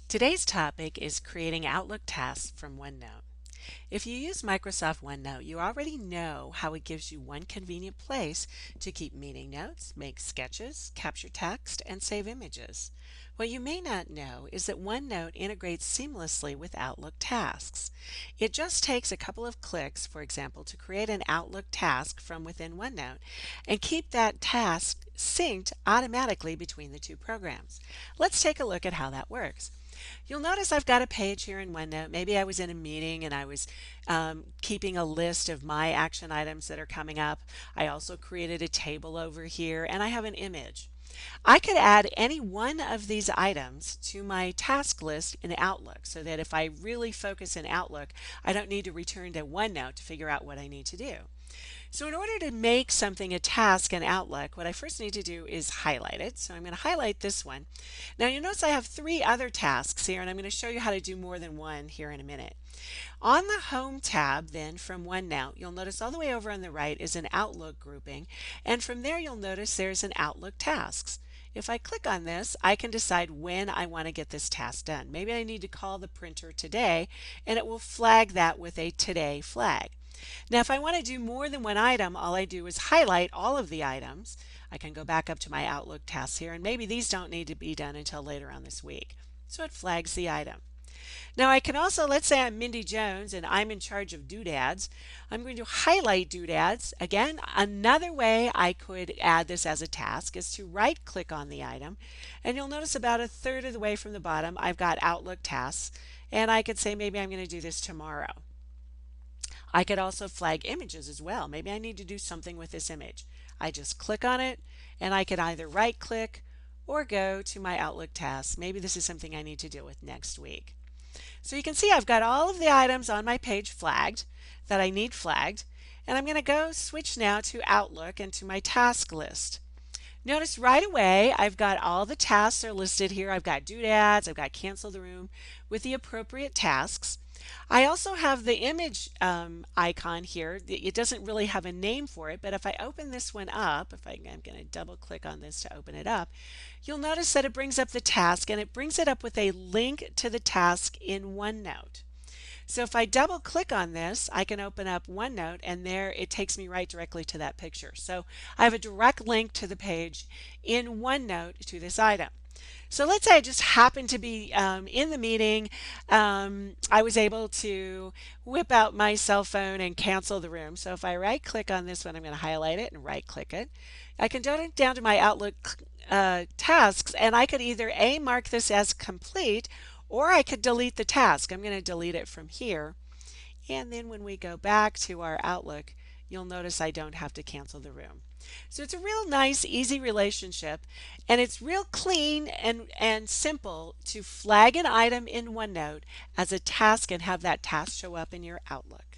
Today's topic is creating Outlook tasks from OneNote. If you use Microsoft OneNote, you already know how it gives you one convenient place to keep meeting notes, make sketches, capture text, and save images. What you may not know is that OneNote integrates seamlessly with Outlook tasks. It just takes a couple of clicks, for example, to create an Outlook task from within OneNote and keep that task synced automatically between the two programs. Let's take a look at how that works. You'll notice I've got a page here in OneNote. Maybe I was in a meeting and I was keeping a list of my action items that are coming up. I also created a table over here and I have an image. I could add any one of these items to my task list in Outlook so that if I really focus in Outlook, I don't need to return to OneNote to figure out what I need to do. So in order to make something a task in Outlook, what I first need to do is highlight it. So I'm going to highlight this one. Now you notice I have three other tasks here, and I'm going to show you how to do more than one here in a minute. On the Home tab then from OneNote, you'll notice all the way over on the right is an Outlook grouping, and from there you'll notice there's an Outlook Tasks. If I click on this, I can decide when I want to get this task done. Maybe I need to call the printer today, and it will flag that with a Today flag. Now, if I want to do more than one item, all I do is highlight all of the items. I can go back up to my Outlook tasks here, and maybe these don't need to be done until later on this week. So it flags the item. Now I can also, let's say I'm Mindy Jones and I'm in charge of doodads. I'm going to highlight doodads. Again, another way I could add this as a task is to right click on the item, and you'll notice about a third of the way from the bottom I've got Outlook tasks, and I could say maybe I'm going to do this tomorrow. I could also flag images as well. Maybe I need to do something with this image. I just click on it and I could either right click or go to my Outlook tasks. Maybe this is something I need to deal with next week. So you can see I've got all of the items on my page flagged that I need flagged, and I'm going to go switch now to Outlook and to my task list. Notice right away I've got all the tasks are listed here. I've got doodads, I've got cancel the room with the appropriate tasks. I also have the image icon here. It doesn't really have a name for it, but if I open this one up, I'm going to double click on this to open it up, you'll notice that it brings up the task, and it brings it up with a link to the task in OneNote. So if I double click on this, I can open up OneNote, and there it takes me right directly to that picture. So I have a direct link to the page in OneNote to this item. So let's say I just happened to be in the meeting. I was able to whip out my cell phone and cancel the room. So if I right click on this one, I'm going to highlight it and right click it. I can go down to my Outlook tasks, and I could either A, mark this as complete, or I could delete the task. I'm going to delete it from here. And then when we go back to our Outlook, you'll notice I don't have to cancel the room. So it's a real nice, easy relationship, and it's real clean and simple to flag an item in OneNote as a task and have that task show up in your Outlook.